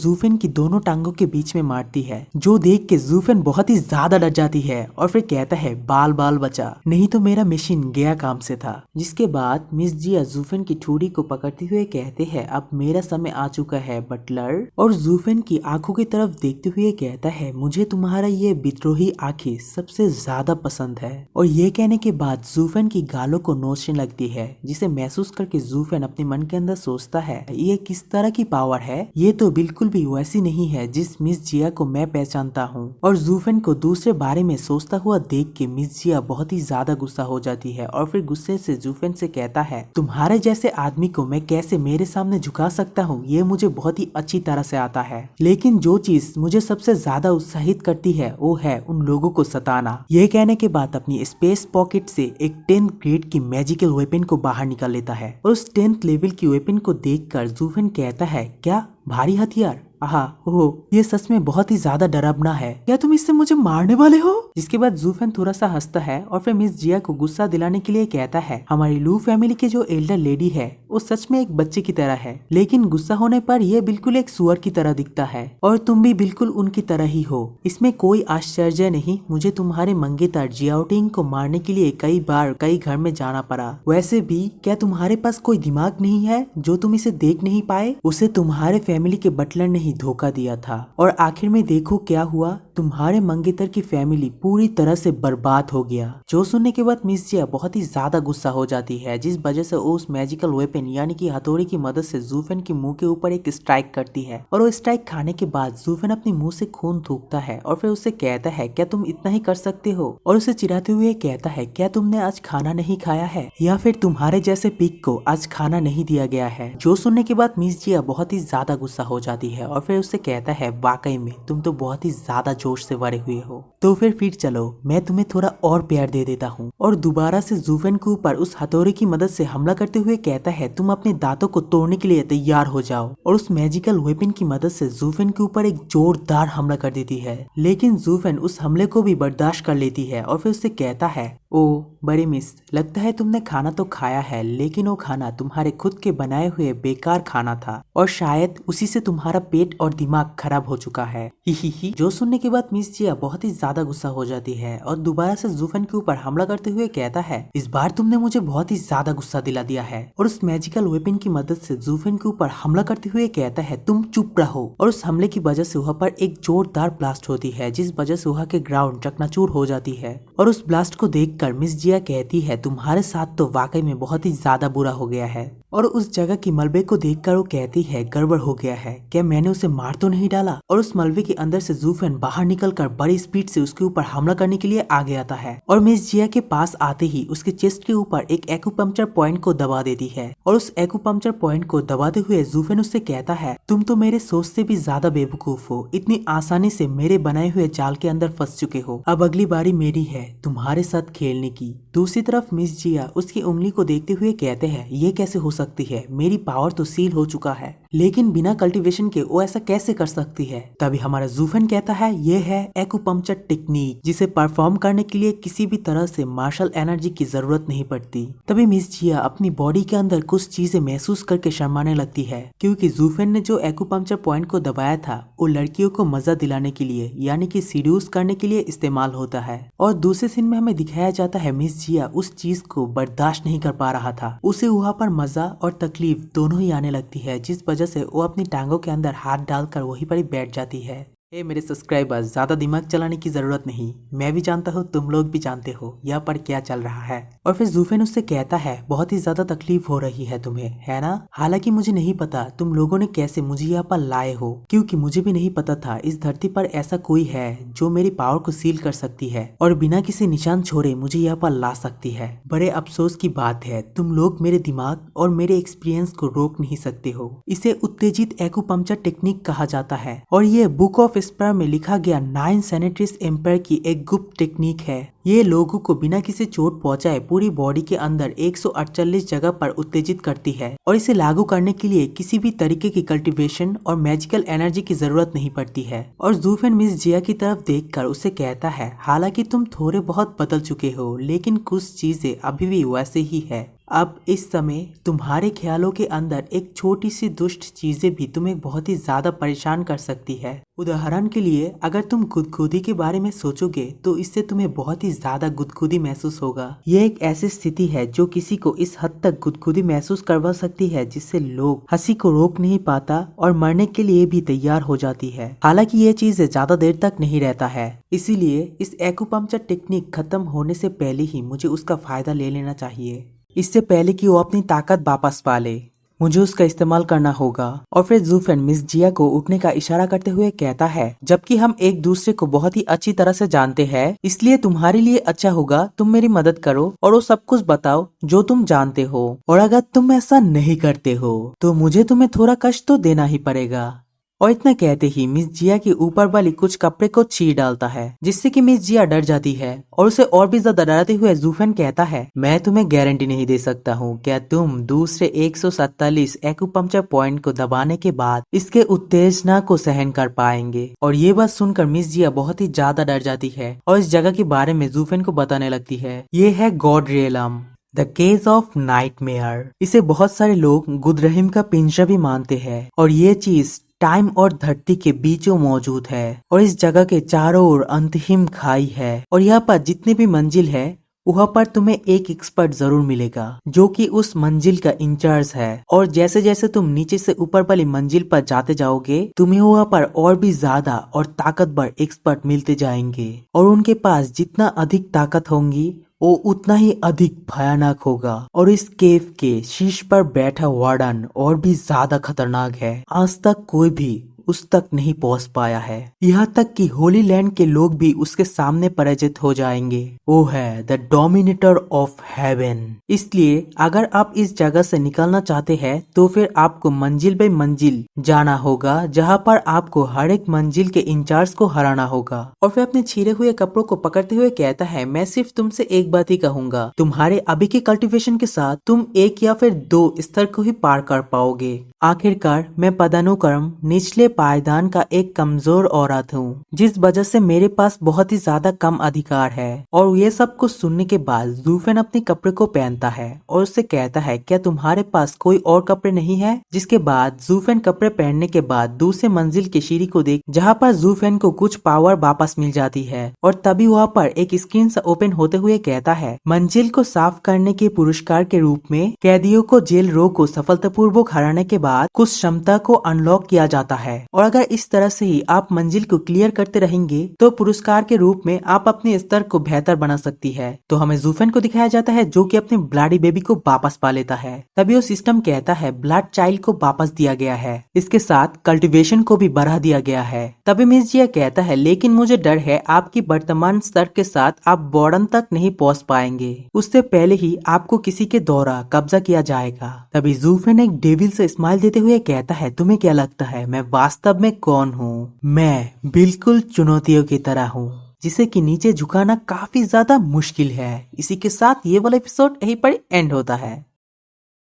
जूफिन की दोनों टांगों के बीच में मारती है, जो देख के जूफिन बहुत ही ज्यादा डर जाती है और फिर कहता है बाल बाल बचा, नहीं तो मेरा मशीन गया काम से था। जिसके बाद मिस जिया जूफिन की ठुड़ी को पकड़ते हुए कहते हैं अब मेरा समय आ चुका है बटलर, और जूफिन की आंखों की तरफ देखते हुए कहता है मुझे तुम्हारा ये विद्रोही आंखें सबसे ज्यादा पसंद है। और ये कहने के बाद जूफिन की गालों को नोचने लगती है, जिसे महसूस करके जूफिन अपने मन के अंदर सोचता है ये किस तरह की पावर है, ये तो बिल्कुल भी वैसी नहीं है जिस मिस जिया को मैं पहचानता हूँ। और जूफिन को दूसरे बारे में सोचता हुआ देख के मिस जिया बहुत ही ज्यादा गुस्सा हो जाती है और फिर गुस्से से जूफिन से कहता है तुम्हारे जैसे आदमी को मैं कैसे मेरे सामने झुका सकता हूँ, ये मुझे बहुत ही अच्छी तरह से आता है। लेकिन जो चीज मुझे सबसे ज्यादा उत्साहित करती है वो है उन लोगों को सताना। ये कहने के बाद अपनी स्पेस पॉकेट से एक 10th ग्रेड की मैजिकल वेपन को बाहर निकाल लेता है और उस 10th लेवल की वेपन को देखकर जूफिन कहता है क्या भारी हथियार, आहा ओह ये सच में बहुत ही ज्यादा डरावना है, क्या तुम इससे मुझे मारने वाले हो। जिसके बाद जूफिन थोड़ा सा हंसता है और फिर मिस जिया को गुस्सा दिलाने के लिए कहता है हमारी लू फैमिली के जो एल्डर लेडी है वो सच में एक बच्चे की तरह है, लेकिन गुस्सा होने पर ये बिल्कुल एक सुअर की तरह दिखता है और तुम भी बिल्कुल उनकी तरह ही हो। इसमें कोई आश्चर्य नहीं, मुझे तुम्हारे मंगेतर जियाओटिंग को मारने के लिए कई बार कई घर में जाना पड़ा। वैसे भी क्या तुम्हारे पास कोई दिमाग नहीं है जो तुम इसे देख नहीं पाए, उसे तुम्हारे फैमिली के बटलर ने ही धोखा दिया था और आखिर में देखो क्या हुआ, तुम्हारे मंगेतर की फैमिली पूरी तरह से बर्बाद हो गया। जो सुनने के बाद मिस जिया बहुत ही ज्यादा गुस्सा हो जाती है, जिस वजह से वो उस मैजिकल वेपन यानी कि हथौड़ी की मदद से जूफिन के मुंह के ऊपर एक स्ट्राइक करती है और वो स्ट्राइक खाने के बाद जूफिन अपने मुंह से खून थूकता है और फिर उससे कहता है क्या तुम इतना ही कर सकते हो, और उसे चिढ़ाते हुए कहता है क्या तुमने आज खाना नहीं खाया है या फिर तुम्हारे जैसे पिग को आज खाना नहीं दिया गया है। जो सुनने के बाद मिस जिया बहुत ही ज्यादा गुस्सा हो जाती है और फिर उससे कहता है वाकई में तुम तो बहुत ही ज्यादा जोश से भरे हुए हो, तो फिर चलो मैं तुम्हें थोड़ा और प्यार दे देता हूँ। और दोबारा से जूफिन के ऊपर उस हथौड़े की मदद से हमला करते हुए कहता है तुम अपने दांतों को तोड़ने के लिए तैयार हो जाओ, और उस मैजिकल वेपन की मदद से जूफिन के ऊपर एक जोरदार हमला कर देती है। लेकिन जूफिन उस हमले को भी बर्दाश्त कर लेती है और फिर उससे कहता है ओ बड़ी मिस, लगता है तुमने खाना तो खाया है लेकिन वो खाना तुम्हारे खुद के बनाए हुए बेकार खाना था और शायद उसी से तुम्हारा पेट और दिमाग खराब हो चुका है। ही। जो सुनने के बाद मिस जिया बहुत ही ज्यादा गुस्सा हो जाती है और दोबारा से जूफिन के ऊपर हमला करते हुए कहता है इस बार तुमने मुझे बहुत ही ज्यादा गुस्सा दिला दिया है, और उस मैजिकल वेपन की मदद से जूफिन के ऊपर हमला करते हुए कहता है तुम चुप रहो। और उस हमले की वजह से वहाँ पर एक जोरदार ब्लास्ट होती है, जिस वजह से वहाँ के ग्राउंड चकनाचूर हो जाती है। और उस ब्लास्ट को देखकर मिस जिया कहती है तुम्हारे साथ तो वाकई में बहुत ही ज्यादा बुरा हो गया है। और उस जगह की मलबे को देखकर वो कहती है गड़बड़ हो गया है, क्या मैंने उसे मार तो नहीं डाला। और उस मलबे के अंदर से जूफिन बाहर निकलकर बड़ी स्पीड से उसके ऊपर हमला करने के लिए आ गया है और मिस जिया के पास आते ही उसके चेस्ट के ऊपर एक एक्यूपंक्चर पॉइंट को दबा देती है। और उस एक्यूपंक्चर पॉइंट को दबाते हुए जूफिन उससे कहता है तुम तो मेरे सोच से भी ज्यादा बेवकूफ हो, इतनी आसानी से मेरे बनाए हुए जाल के अंदर फंस चुके हो, अब अगली बारी मेरी है तुम्हारे साथ खेलने की। दूसरी तरफ मिस जिया उसकी उंगली को देखते हुए कहते हैं ये कैसे हो सकती है, मेरी पावर तो सील हो चुका है, लेकिन बिना कल्टीवेशन के वो ऐसा कैसे कर सकती है। तभी हमारा जूफिन कहता है ये है एक्यूपंक्चर टेक्निक, जिसे परफॉर्म करने के लिए किसी भी तरह से मार्शल एनर्जी की जरूरत नहीं पड़ती। तभी मिस जिया अपनी बॉडी के अंदर कुछ चीजें महसूस करके शर्माने लगती है, क्योंकि जूफिन ने जो एक्यूपंक्चर पॉइंट को दबाया था वो लड़कियों को मजा दिलाने के लिए यानी कि सीड्यूस करने के लिए इस्तेमाल होता है। और दूसरे सीन में हमें दिखाया जाता है मिस जिया उस चीज को बर्दाश्त नहीं कर पा रहा था, उसे वहाँ पर मजा और तकलीफ दोनों ही आने लगती है, जिस वजह से वो अपनी टांगों के अंदर हाथ डालकर वहीं पर ही बैठ जाती है। मेरे सब्सक्राइबर्स, ज्यादा दिमाग चलाने की जरूरत नहीं, मैं भी जानता हूँ तुम लोग भी जानते हो यहाँ पर क्या चल रहा है। और फिर जूफिन उससे कहता है बहुत ही ज्यादा तकलीफ हो रही है तुम्हें, है ना, हालांकि मुझे नहीं पता तुम लोगों ने कैसे मुझे यहाँ पर लाए हो, क्योंकि मुझे भी नहीं पता था इस धरती पर ऐसा कोई है जो मेरी पावर को सील कर सकती है और बिना किसी निशान छोड़े मुझे यहाँ पर ला सकती है। बड़े अफसोस की बात है तुम लोग मेरे दिमाग और मेरे एक्सपीरियंस को रोक नहीं सकते हो। इसे उत्तेजित एक्यूपंक्चर टेक्निक कहा जाता है और ये बुक ऑफ स्पर में लिखा गया 9 सेनेटरीज एम्पायर की एक गुप्त टेक्निक है। ये लोगों को बिना किसी चोट पहुंचाए पूरी बॉडी के अंदर 148 जगह पर उत्तेजित करती है और इसे लागू करने के लिए किसी भी तरीके की कल्टीवेशन और मैजिकल एनर्जी की जरूरत नहीं पड़ती है। और जूफिन मिस जिया की तरफ देखकर उसे कहता है हालांकि तुम थोड़े बहुत बदल चुके हो, लेकिन कुछ चीजें अभी भी वैसे ही है। अब इस समय तुम्हारे ख्यालों के अंदर एक छोटी सी दुष्ट चीजें भी तुम्हें बहुत ही ज्यादा परेशान कर सकती है। उदाहरण के लिए अगर तुम गुदगुदी के बारे में सोचोगे तो इससे तुम्हें बहुत ही ज्यादा गुदगुदी महसूस होगा। यह एक ऐसी स्थिति है जो किसी को इस हद तक गुदगुदी महसूस करवा सकती है जिससे लोग हंसी को रोक नहीं पाता और मरने के लिए भी तैयार हो जाती है। हालांकि ये चीज ज्यादा देर तक नहीं रहता है, इसीलिए इस एक्यूपंक्चर टेक्निक खत्म होने से पहले ही मुझे उसका फायदा ले लेना चाहिए। इससे पहले कि वो अपनी ताकत वापस पा ले मुझे उसका इस्तेमाल करना होगा। और फिर ज़ूफ़ेन मिस जिया को उठने का इशारा करते हुए कहता है, जबकि हम एक दूसरे को बहुत ही अच्छी तरह से जानते हैं, इसलिए तुम्हारे लिए अच्छा होगा तुम मेरी मदद करो और वो सब कुछ बताओ जो तुम जानते हो। और अगर तुम ऐसा नहीं करते हो तो मुझे तुम्हें थोड़ा कष्ट तो देना ही पड़ेगा। और इतना कहते ही मिस जिया के ऊपर वाली कुछ कपड़े को चीर डालता है, जिससे कि मिस जिया डर जाती है और उसे और भी ज्यादा डराते हुए ज़ूफ़ेन कहता है, मैं तुम्हें गारंटी नहीं दे सकता हूँ क्या तुम दूसरे 147 एक्यूपंक्चर पॉइंट को दबाने के बाद इसके उत्तेजना को सहन कर पाएंगे। और ये बात सुनकर मिस जिया बहुत ही ज्यादा डर जाती है और इस जगह के बारे में ज़ूफ़ेन को बताने लगती है। ये है god realm, the cage of nightmare. इसे बहुत सारे लोग गुदरहिम का पिंजरा भी मानते हैं और ये चीज टाइम और धरती के बीचों मौजूद है और इस जगह के चारों ओर अंतहीन खाई है और यहाँ पर जितने भी मंजिल है वहाँ पर तुम्हें एक एक्सपर्ट जरूर मिलेगा जो कि उस मंजिल का इंचार्ज है। और जैसे जैसे तुम नीचे से ऊपर वाली मंजिल पर जाते जाओगे तुम्हें वहाँ पर और भी ज्यादा और ताकतवर एक्सपर्ट मिलते जाएंगे और उनके पास जितना अधिक ताकत होंगी वो उतना ही अधिक भयानक होगा। और इस केव के शीर्ष पर बैठा वार्डन और भी ज्यादा खतरनाक है, आज तक कोई भी उस तक नहीं पहुंच पाया है। यहाँ तक कि होली लैंड के लोग भी उसके सामने पराजित हो जाएंगे। वो है द डोमिनेटर ऑफ हेवन। इसलिए अगर आप इस जगह से निकलना चाहते हैं तो फिर आपको मंजिल बाई मंजिल जाना होगा, जहाँ पर आपको हर एक मंजिल के इंचार्ज को हराना होगा। और फिर अपने छिरे हुए कपड़ों को पकड़ते हुए कहता है, मैं सिर्फ तुमसे एक बात ही कहूंगा, तुम्हारे अभी के कल्टीवेशन के साथ तुम एक या फिर 2 स्तर को ही पार कर पाओगे। आखिरकार मैं पदानुक्रम निचले पायदान का एक कमजोर औरत हूँ, जिस वजह से मेरे पास बहुत ही ज्यादा कम अधिकार है। और ये सब कुछ सुनने के बाद ज़ूफ़ेन अपने कपड़े को पहनता है और उससे कहता है, क्या तुम्हारे पास कोई और कपड़े नहीं है? जिसके बाद ज़ूफ़ेन कपड़े पहनने के बाद दूसरे मंजिल की सीढ़ी को देख, जहाँ पर ज़ूफ़ेन को कुछ पावर वापस मिल जाती है। और तभी वहाँ पर एक स्क्रीन सा ओपन होते हुए कहता है, मंजिल को साफ करने के पुरस्कार के रूप में कैदियों को जेल रो को सफलतापूर्वक हराने के बाद कुछ क्षमता को अनलॉक किया जाता है और अगर इस तरह से ही आप मंजिल को क्लियर करते रहेंगे तो पुरस्कार के रूप में आप अपने स्तर को बेहतर बना सकती है। तो हमें ज़ूफ़ेन को दिखाया जाता है जो कि अपने ब्लडी बेबी को वापस पा लेता है। तभी वो सिस्टम कहता है ब्लड चाइल्ड को वापस दिया गया है, इसके साथ कल्टीवेशन को भी बढ़ा दिया गया है। तभी मिस जिया कहता है, लेकिन मुझे डर है आपकी वर्तमान स्तर के साथ आप वार्डन तक नहीं पहुँच पाएंगे, उससे पहले ही आपको किसी के द्वारा कब्जा किया जाएगा। तभी ज़ूफ़ेन एक डेविल से स्माइल देते हुए कहता है, तुम्हें क्या लगता है मैं वास्तव में कौन हूँ? मैं बिल्कुल चुनौतियों की तरह हूँ जिसे कि नीचे झुकाना काफी ज्यादा मुश्किल है। इसी के साथ ये वाला एपिसोड यहीं पर एंड होता है।